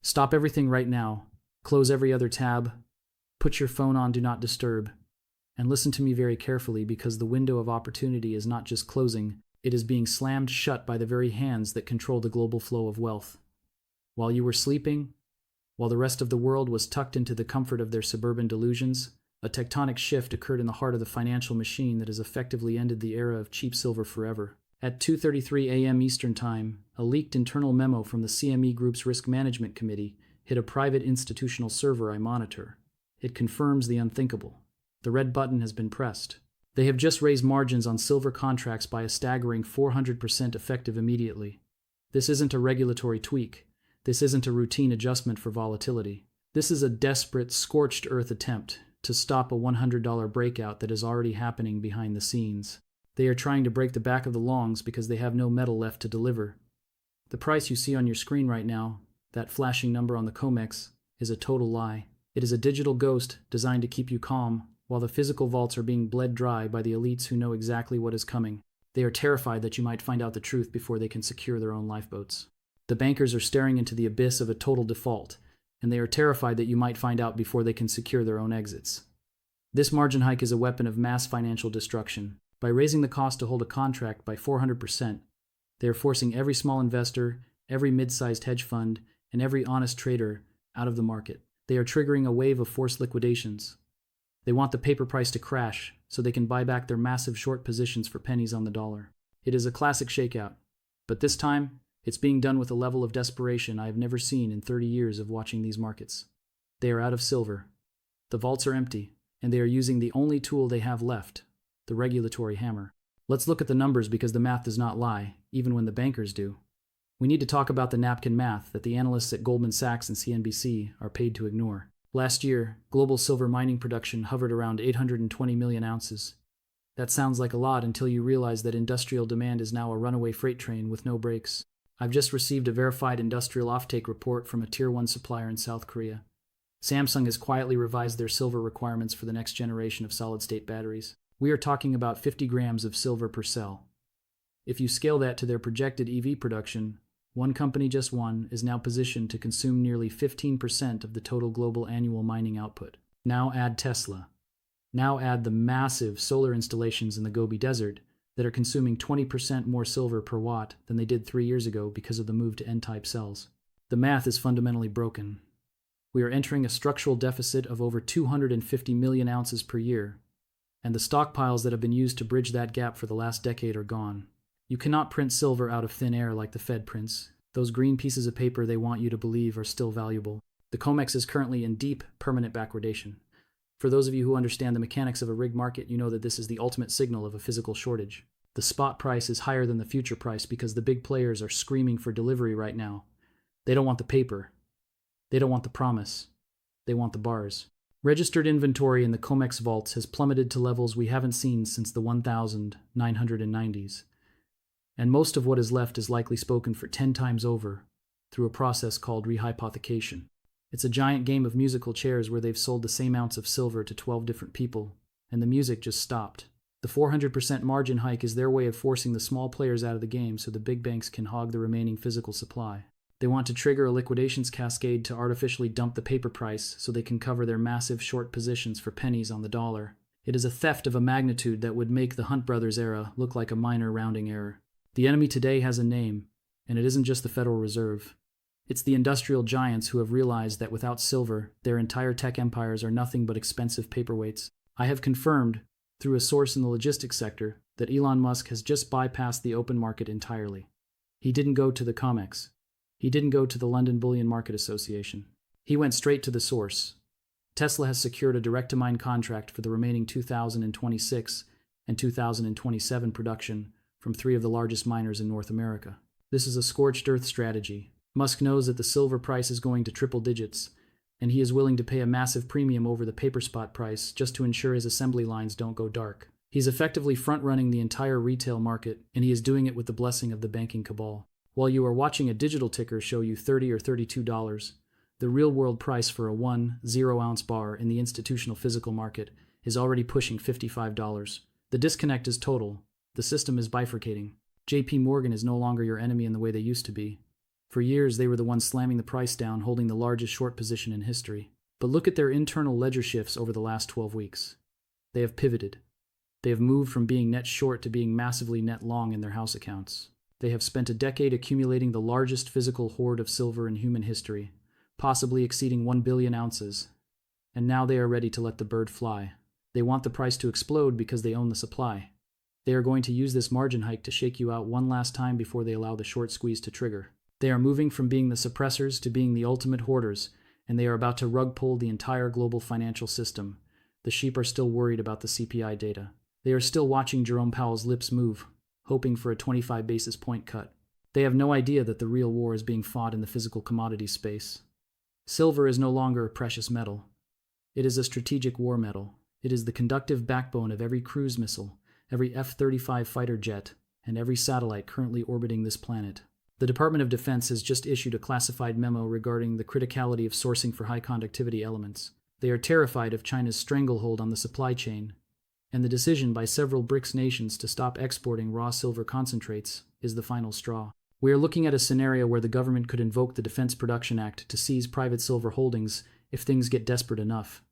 Stop everything right now. Close every other tab. Put your phone on Do Not Disturb. And listen to me very carefully, because the window of opportunity is not just closing, it is being slammed shut by the very hands that control the global flow of wealth. While you were sleeping, while the rest of the world was tucked into the comfort of their suburban delusions, a tectonic shift occurred in the heart of the financial machine that has effectively ended the era of cheap silver forever. At 2:33 a.m. Eastern Time, a leaked internal memo from the CME Group's Risk Management Committee hit a private institutional server I monitor. It confirms the unthinkable. The red button has been pressed. They have just raised margins on silver contracts by a staggering 400% effective immediately. This isn't a regulatory tweak. This isn't a routine adjustment for volatility. This is a desperate, scorched earth attempt to stop a $100 breakout that is already happening behind the scenes. They are trying to break the back of the longs because they have no metal left to deliver. The price you see on your screen right now, that flashing number on the COMEX, is a total lie. It is a digital ghost designed to keep you calm, while the physical vaults are being bled dry by the elites who know exactly what is coming. They are terrified that you might find out the truth before they can secure their own lifeboats. The bankers are staring into the abyss of a total default, and they are terrified that you might find out before they can secure their own exits. This margin hike is a weapon of mass financial destruction. By raising the cost to hold a contract by 400%, they are forcing every small investor, every mid-sized hedge fund, and every honest trader out of the market. They are triggering a wave of forced liquidations. They want the paper price to crash so they can buy back their massive short positions for pennies on the dollar. It is a classic shakeout, but this time, it's being done with a level of desperation I have never seen in 30 years of watching these markets. They are out of silver. The vaults are empty, and they are using the only tool they have left, the regulatory hammer. Let's look at the numbers, because the math does not lie, even when the bankers do. We need to talk about the napkin math that the analysts at Goldman Sachs and CNBC are paid to ignore. Last year, global silver mining production hovered around 820 million ounces. That sounds like a lot until you realize that industrial demand is now a runaway freight train with no brakes. I've just received a verified industrial offtake report from a Tier 1 supplier in South Korea. Samsung has quietly revised their silver requirements for the next generation of solid-state batteries. We are talking about 50 grams of silver per cell. If you scale that to their projected EV production, one company, just one, is now positioned to consume nearly 15% of the total global annual mining output. Now add Tesla. Now add the massive solar installations in the Gobi Desert that are consuming 20% more silver per watt than they did 3 years ago because of the move to N-type cells. The math is fundamentally broken. We are entering a structural deficit of over 250 million ounces per year, and the stockpiles that have been used to bridge that gap for the last decade are gone. You cannot print silver out of thin air like the Fed prints. Those green pieces of paper they want you to believe are still valuable. The COMEX is currently in deep, permanent backwardation. For those of you who understand the mechanics of a rigged market, you know that this is the ultimate signal of a physical shortage. The spot price is higher than the future price because the big players are screaming for delivery right now. They don't want the paper. They don't want the promise. They want the bars. Registered inventory in the COMEX vaults has plummeted to levels we haven't seen since the 1990s. And most of what is left is likely spoken for 10 times over through a process called rehypothecation. It's a giant game of musical chairs where they've sold the same ounce of silver to 12 different people, and the music just stopped. The 400% margin hike is their way of forcing the small players out of the game so the big banks can hog the remaining physical supply. They want to trigger a liquidations cascade to artificially dump the paper price so they can cover their massive short positions for pennies on the dollar. It is a theft of a magnitude that would make the Hunt Brothers era look like a minor rounding error. The enemy today has a name, and it isn't just the Federal Reserve. It's the industrial giants who have realized that without silver, their entire tech empires are nothing but expensive paperweights. I have confirmed, through a source in the logistics sector, that Elon Musk has just bypassed the open market entirely. He didn't go to the COMEX. He didn't go to the London Bullion Market Association. He went straight to the source. Tesla has secured a direct-to-mine contract for the remaining 2026 and 2027 production from 3 of the largest miners in North America. This is a scorched earth strategy. Musk knows that the silver price is going to triple digits, and he is willing to pay a massive premium over the paper spot price just to ensure his assembly lines don't go dark. He's effectively front-running the entire retail market, and he is doing it with the blessing of the banking cabal. While you are watching a digital ticker show you $30 or $32, the real-world price for a 1 0-ounce bar in the institutional physical market is already pushing $55. The disconnect is total. The system is bifurcating. JP Morgan is no longer your enemy in the way they used to be. For years, they were the ones slamming the price down, holding the largest short position in history. But look at their internal ledger shifts over the last 12 weeks. They have pivoted. They have moved from being net short to being massively net long in their house accounts. They have spent a decade accumulating the largest physical hoard of silver in human history, possibly exceeding 1 billion ounces. And now they are ready to let the bird fly. They want the price to explode because they own the supply. They are going to use this margin hike to shake you out one last time before they allow the short squeeze to trigger. They are moving from being the suppressors to being the ultimate hoarders, and they are about to rug pull the entire global financial system. The sheep are still worried about the CPI data. They are still watching Jerome Powell's lips move, hoping for a 25 basis point cut. They have no idea that the real war is being fought in the physical commodity space. Silver is no longer a precious metal. It is a strategic war metal. It is the conductive backbone of every cruise missile, every F-35 fighter jet, and every satellite currently orbiting this planet. The Department of Defense has just issued a classified memo regarding the criticality of sourcing for high-conductivity elements. They are terrified of China's stranglehold on the supply chain, and the decision by several BRICS nations to stop exporting raw silver concentrates is the final straw. We are looking at a scenario where the government could invoke the Defense Production Act to seize private silver holdings if things get desperate enough.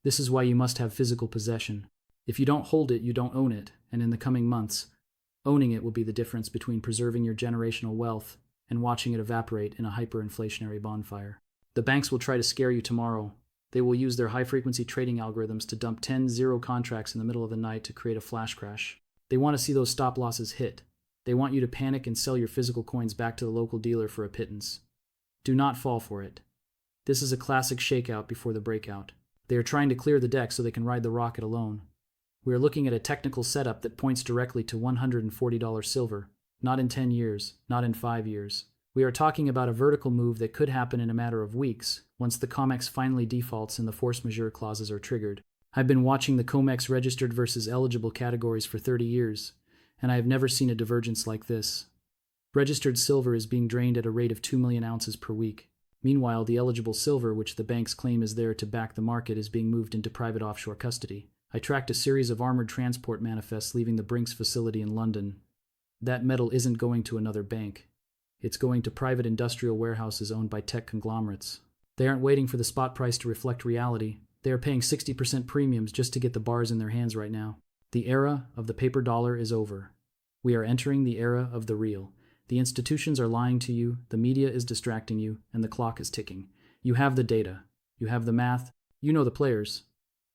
This is why you must have physical possession. If you don't hold it, you don't own it, and in the coming months, owning it will be the difference between preserving your generational wealth and watching it evaporate in a hyperinflationary bonfire. The banks will try to scare you tomorrow. They will use their high-frequency trading algorithms to dump 10 zero contracts in the middle of the night to create a flash crash. They want to see those stop losses hit. They want you to panic and sell your physical coins back to the local dealer for a pittance. Do not fall for it. This is a classic shakeout before the breakout. They are trying to clear the deck so they can ride the rocket alone. We are looking at a technical setup that points directly to $140 silver, not in 10 years, not in 5 years. We are talking about a vertical move that could happen in a matter of weeks once the COMEX finally defaults and the force majeure clauses are triggered. I've been watching the COMEX registered versus eligible categories for 30 years, and I have never seen a divergence like this. Registered silver is being drained at a rate of 2 million ounces per week. Meanwhile, the eligible silver, which the banks claim is there to back the market, is being moved into private offshore custody. I tracked a series of armored transport manifests leaving the Brinks facility in London. That metal isn't going to another bank. It's going to private industrial warehouses owned by tech conglomerates. They aren't waiting for the spot price to reflect reality. They are paying 60% premiums just to get the bars in their hands right now. The era of the paper dollar is over. We are entering the era of the real. The institutions are lying to you, the media is distracting you, and the clock is ticking. You have the data. You have the math. You know the players.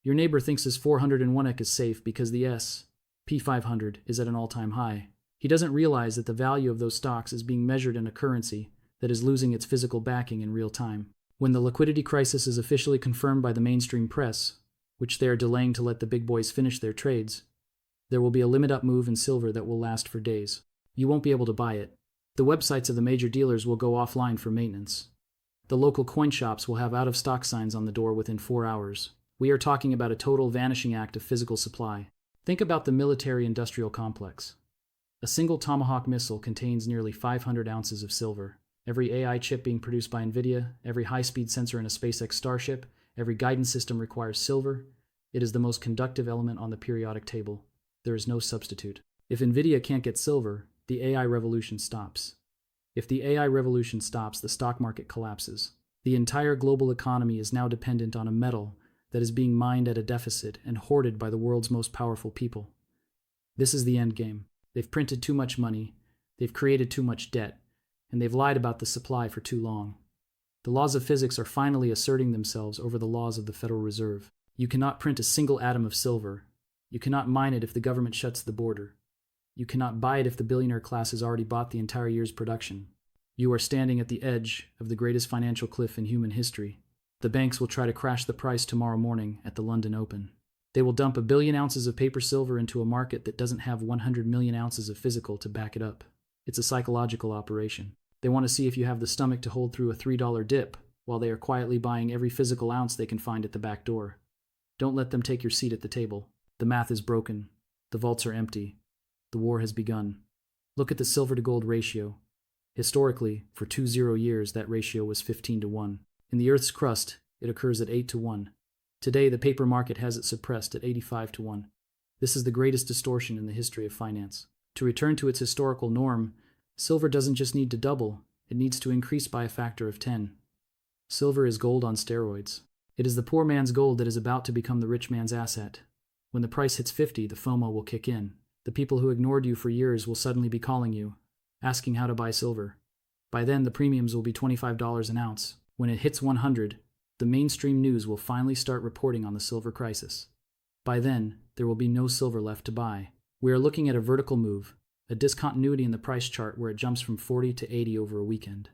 Your neighbor thinks his 401k is safe because the S&P 500 is at an all-time high. He doesn't realize that the value of those stocks is being measured in a currency that is losing its physical backing in real time. When the liquidity crisis is officially confirmed by the mainstream press, which they are delaying to let the big boys finish their trades, there will be a limit-up move in silver that will last for days. You won't be able to buy it. The websites of the major dealers will go offline for maintenance. The local coin shops will have out-of-stock signs on the door within 4 hours. We are talking about a total vanishing act of physical supply. Think about the military-industrial complex. A single Tomahawk missile contains nearly 500 ounces of silver. Every AI chip being produced by NVIDIA, every high-speed sensor in a SpaceX Starship, every guidance system requires silver. It is the most conductive element on the periodic table. There is no substitute. If NVIDIA can't get silver, the AI revolution stops. If the AI revolution stops, the stock market collapses. The entire global economy is now dependent on a metal that is being mined at a deficit and hoarded by the world's most powerful people. This is the end game. They've printed too much money, they've created too much debt, and they've lied about the supply for too long. The laws of physics are finally asserting themselves over the laws of the Federal Reserve. You cannot print a single atom of silver. You cannot mine it if the government shuts the border. You cannot buy it if the billionaire class has already bought the entire year's production. You are standing at the edge of the greatest financial cliff in human history. The banks will try to crash the price tomorrow morning at the London Open. They will dump 1 billion ounces of paper silver into a market that doesn't have 100 million ounces of physical to back it up. It's a psychological operation. They want to see if you have the stomach to hold through a $3 dip while they are quietly buying every physical ounce they can find at the back door. Don't let them take your seat at the table. The math is broken. The vaults are empty. The war has begun. Look at the silver to gold ratio. Historically, for 20 years, that ratio was 15-1. In the Earth's crust, it occurs at 8-1. Today, the paper market has it suppressed at 85-1. This is the greatest distortion in the history of finance. To return to its historical norm, silver doesn't just need to double, it needs to increase by a factor of 10. Silver is gold on steroids. It is the poor man's gold that is about to become the rich man's asset. When the price hits 50, the FOMO will kick in. The people who ignored you for years will suddenly be calling you, asking how to buy silver. By then, the premiums will be $25 an ounce. When it hits 100, the mainstream news will finally start reporting on the silver crisis. By then, there will be no silver left to buy. We are looking at a vertical move, a discontinuity in the price chart where it jumps from 40 to 80 over a weekend.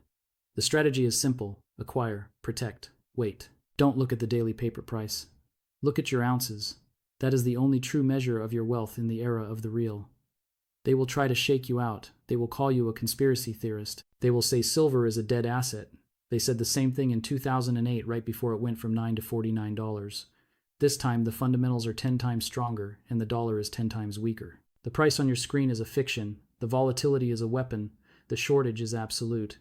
The strategy is simple: acquire, protect, wait. Don't look at the daily paper price. Look at your ounces. That is the only true measure of your wealth in the era of the real. They will try to shake you out. They will call you a conspiracy theorist. They will say silver is a dead asset. They said the same thing in 2008, right before it went from $9 to $49. This time, the fundamentals are 10 times stronger, and the dollar is 10 times weaker. The price on your screen is a fiction. The volatility is a weapon. The shortage is absolute.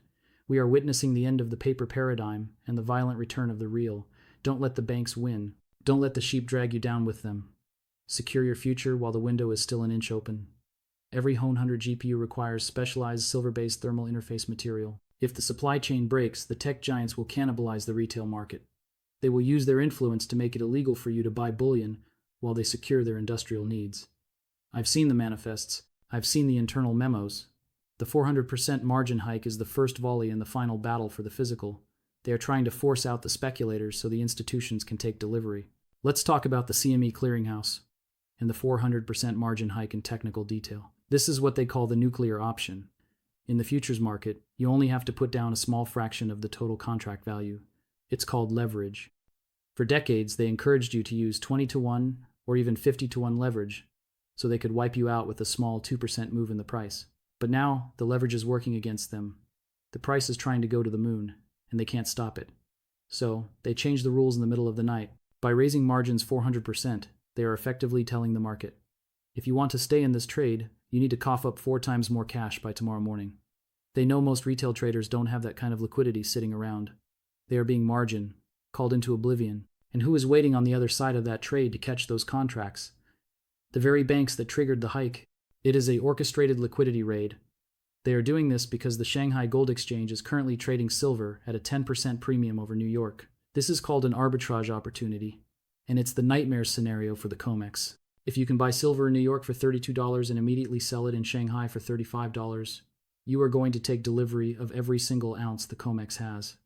We are witnessing the end of the paper paradigm and the violent return of the real. Don't let the banks win. Don't let the sheep drag you down with them. Secure your future while the window is still an inch open. Every Hone 100 GPU requires specialized silver-based thermal interface material. If the supply chain breaks, the tech giants will cannibalize the retail market. They will use their influence to make it illegal for you to buy bullion while they secure their industrial needs. I've seen the manifests. I've seen the internal memos. The 400% margin hike is the first volley in the final battle for the physical. They are trying to force out the speculators so the institutions can take delivery. Let's talk about the CME clearinghouse and the 400% margin hike in technical detail. This is what they call the nuclear option. In the futures market, you only have to put down a small fraction of the total contract value. It's called leverage. For decades, they encouraged you to use 20-to-1 or even 50-to-1 leverage so they could wipe you out with a small 2% move in the price. But now, the leverage is working against them. The price is trying to go to the moon, and they can't stop it. So, they changed the rules in the middle of the night. By raising margins 400%, they are effectively telling the market, if you want to stay in this trade, you need to cough up 4 times more cash by tomorrow morning. They know most retail traders don't have that kind of liquidity sitting around. They are being margin, called into oblivion. And who is waiting on the other side of that trade to catch those contracts? The very banks that triggered the hike. It is an orchestrated liquidity raid. They are doing this because the Shanghai Gold Exchange is currently trading silver at a 10% premium over New York. This is called an arbitrage opportunity, and it's the nightmare scenario for the COMEX. If you can buy silver in New York for $32 and immediately sell it in Shanghai for $35, you are going to take delivery of every single ounce the COMEX has.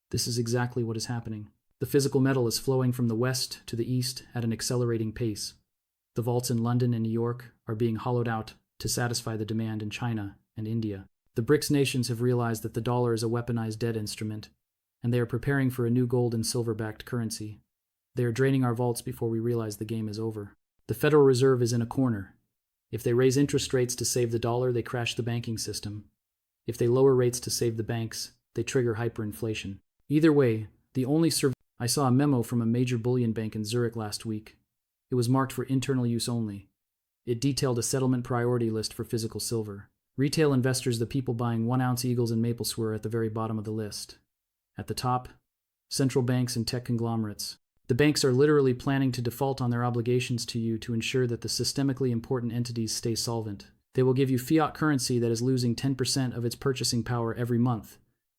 This is exactly what is happening. The physical metal is flowing from the west to the east at an accelerating pace. The vaults in London and New York are being hollowed out to satisfy the demand in China and India. The BRICS nations have realized that the dollar is a weaponized debt instrument, and they are preparing for a new gold and silver-backed currency. They are draining our vaults before we realize the game is over. The Federal Reserve is in a corner. If they raise interest rates to save the dollar, they crash the banking system. If they lower rates to save the banks, they trigger hyperinflation. Either way, the only I saw a memo from a major bullion bank in Zurich last week. It was marked for internal use only. It detailed a settlement priority list for physical silver. Retail investors, the people buying 1-ounce Eagles and Maples, were at the very bottom of the list. At the top, central banks and tech conglomerates. The banks are literally planning to default on their obligations to you to ensure that the systemically important entities stay solvent. They will give you fiat currency that is losing 10% of its purchasing power every month,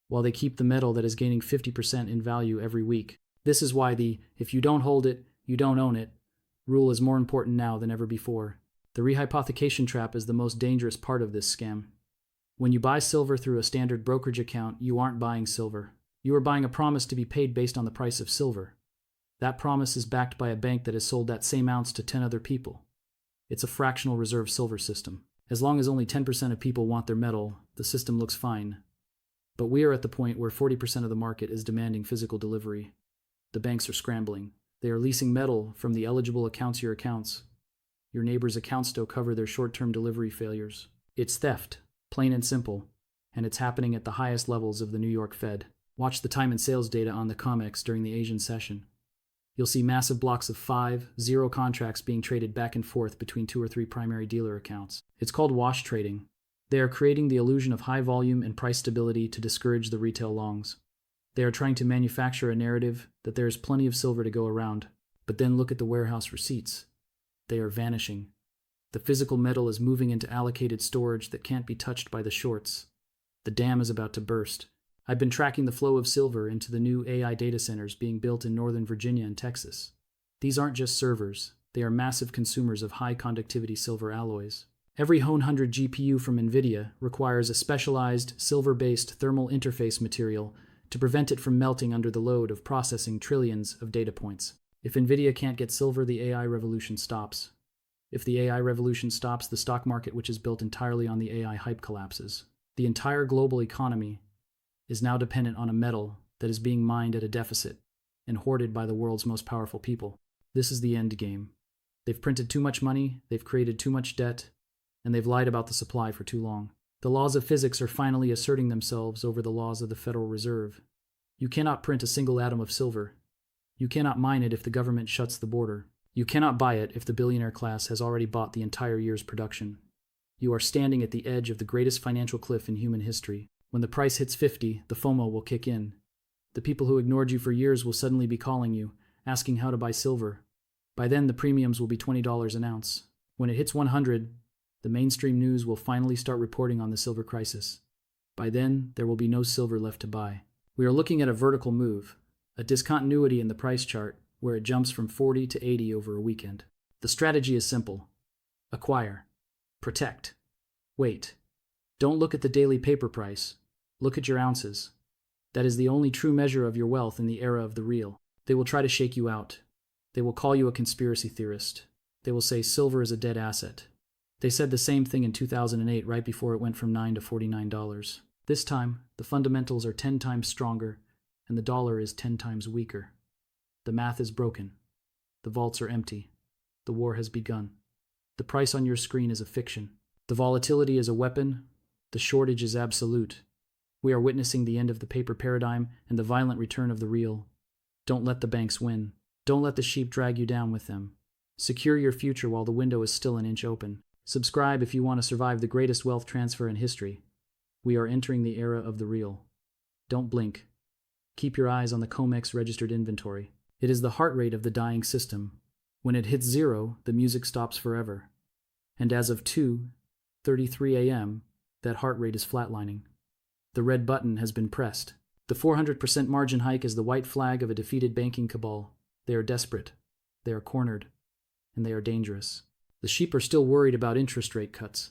while they keep the metal that is gaining 50% in value every week. This is why the "if you don't hold it, you don't own it" rule is more important now than ever before. The rehypothecation trap is the most dangerous part of this scam. When you buy silver through a standard brokerage account, you aren't buying silver. You are buying a promise to be paid based on the price of silver. That promise is backed by a bank that has sold that same ounce to 10 other people. It's a fractional reserve silver system. As long as only 10% of people want their metal, the system looks fine. But we are at the point where 40% of the market is demanding physical delivery. The banks are scrambling. They are leasing metal from the eligible accounts. Your neighbor's accounts to cover their short-term delivery failures. It's theft, plain and simple, and it's happening at the highest levels of the New York Fed. Watch the time and sales data on the COMEX during the Asian session. You'll see massive blocks of 5-0 contracts being traded back and forth between 2 or 3 primary dealer accounts. It's called wash trading. They are creating the illusion of high volume and price stability to discourage the retail longs. They are trying to manufacture a narrative that there is plenty of silver to go around. But then look at the warehouse receipts. They are vanishing. The physical metal is moving into allocated storage that can't be touched by the shorts. The dam is about to burst. I've been tracking the flow of silver into the new AI data centers being built in Northern Virginia and Texas. These aren't just servers, they are massive consumers of high-conductivity silver alloys. Every H100 GPU from NVIDIA requires a specialized, silver-based thermal interface material to prevent it from melting under the load of processing trillions of data points. If NVIDIA can't get silver, the AI revolution stops. If the AI revolution stops, the stock market, which is built entirely on the AI hype, collapses. The entire global economy is now dependent on a metal that is being mined at a deficit and hoarded by the world's most powerful people. This is the end game. They've printed too much money, they've created too much debt, and they've lied about the supply for too long. The laws of physics are finally asserting themselves over the laws of the Federal Reserve. You cannot print a single atom of silver. You cannot mine it if the government shuts the border. You cannot buy it if the billionaire class has already bought the entire year's production. You are standing at the edge of the greatest financial cliff in human history. When the price hits 50, the FOMO will kick in. The people who ignored you for years will suddenly be calling you, asking how to buy silver. By then, the premiums will be $20 an ounce. When it hits 100, the mainstream news will finally start reporting on the silver crisis. By then, there will be no silver left to buy. We are looking at a vertical move, a discontinuity in the price chart where it jumps from 40 to 80 over a weekend. The strategy is simple. Acquire. Protect. Wait. Don't look at the daily paper price. Look at your ounces. That is the only true measure of your wealth in the era of the real. They will try to shake you out. They will call you a conspiracy theorist. They will say silver is a dead asset. They said the same thing in 2008, right before it went from $9 to $49. This time, the fundamentals are 10 times stronger, and the dollar is 10 times weaker. The math is broken. The vaults are empty. The war has begun. The price on your screen is a fiction. The volatility is a weapon. The shortage is absolute. We are witnessing the end of the paper paradigm and the violent return of the real. Don't let the banks win. Don't let the sheep drag you down with them. Secure your future while the window is still an inch open. Subscribe if you want to survive the greatest wealth transfer in history. We are entering the era of the real. Don't blink. Keep your eyes on the COMEX registered inventory. It is the heart rate of the dying system. When it hits 0, the music stops forever. And as of 2:33 a.m., that heart rate is flatlining. The red button has been pressed. The 400% margin hike is the white flag of a defeated banking cabal. They are desperate. They are cornered. And they are dangerous. The sheep are still worried about interest rate cuts.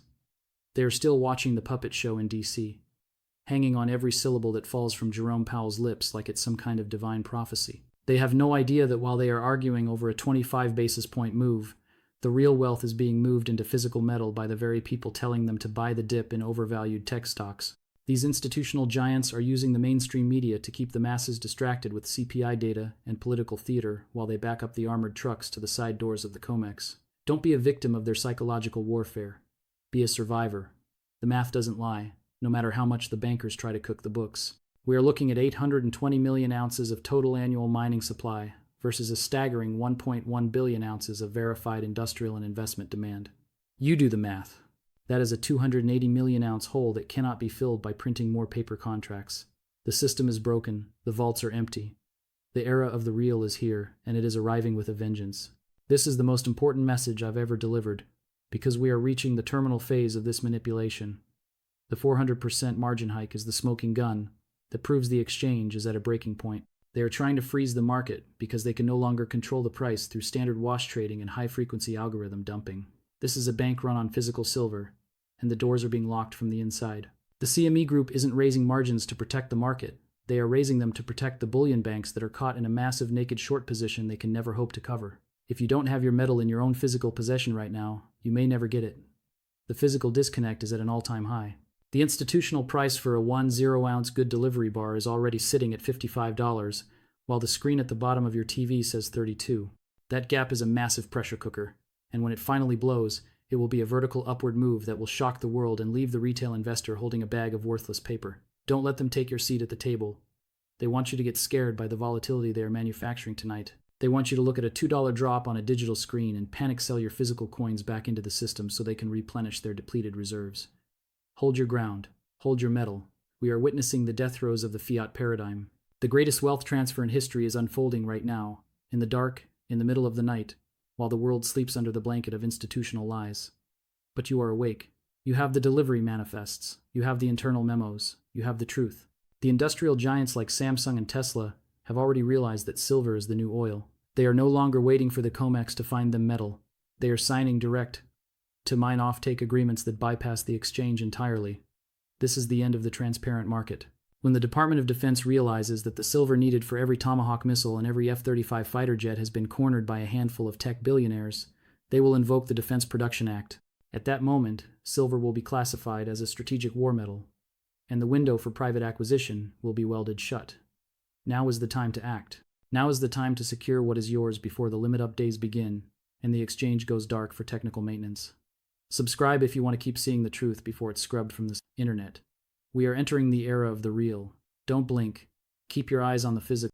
They are still watching the puppet show in D.C., hanging on every syllable that falls from Jerome Powell's lips like it's some kind of divine prophecy. They have no idea that while they are arguing over a 25 basis point move, the real wealth is being moved into physical metal by the very people telling them to buy the dip in overvalued tech stocks. These institutional giants are using the mainstream media to keep the masses distracted with CPI data and political theater while they back up the armored trucks to the side doors of the COMEX. Don't be a victim of their psychological warfare. Be a survivor. The math doesn't lie, no matter how much the bankers try to cook the books. We are looking at 820 million ounces of total annual mining supply versus a staggering 1.1 billion ounces of verified industrial and investment demand. You do the math. That is a 280 million ounce hole that cannot be filled by printing more paper contracts. The system is broken. The vaults are empty. The era of the real is here, and it is arriving with a vengeance. This is the most important message I've ever delivered, because we are reaching the terminal phase of this manipulation. The 400% margin hike is the smoking gun that proves the exchange is at a breaking point. They are trying to freeze the market because they can no longer control the price through standard wash trading and high-frequency algorithm dumping. This is a bank run on physical silver, and the doors are being locked from the inside. The CME group isn't raising margins to protect the market. They are raising them to protect the bullion banks that are caught in a massive naked short position they can never hope to cover. If you don't have your metal in your own physical possession right now, you may never get it. The physical disconnect is at an all-time high. The institutional price for a 1 0-ounce good delivery bar is already sitting at $55, while the screen at the bottom of your TV says 32. That gap is a massive pressure cooker, and when it finally blows, it will be a vertical upward move that will shock the world and leave the retail investor holding a bag of worthless paper. Don't let them take your seat at the table. They want you to get scared by the volatility they are manufacturing tonight. They want you to look at a $2 drop on a digital screen and panic sell your physical coins back into the system so they can replenish their depleted reserves. Hold your ground. Hold your metal. We are witnessing the death throes of the fiat paradigm. The greatest wealth transfer in history is unfolding right now, in the dark, in the middle of the night, while the world sleeps under the blanket of institutional lies. But you are awake. You have the delivery manifests, you have the internal memos, you have the truth. The industrial giants like Samsung and Tesla have already realized that silver is the new oil. They are no longer waiting for the COMEX to find them metal. They are signing direct to mine offtake agreements that bypass the exchange entirely. This is the end of the transparent market. When the Department of Defense realizes that the silver needed for every Tomahawk missile and every F-35 fighter jet has been cornered by a handful of tech billionaires, they will invoke the Defense Production Act. At that moment, silver will be classified as a strategic war metal, and the window for private acquisition will be welded shut. Now is the time to act. Now is the time to secure what is yours before the limit-up days begin and the exchange goes dark for technical maintenance. Subscribe if you want to keep seeing the truth before it's scrubbed from the internet. We are entering the era of the real. Don't blink. Keep your eyes on the physical.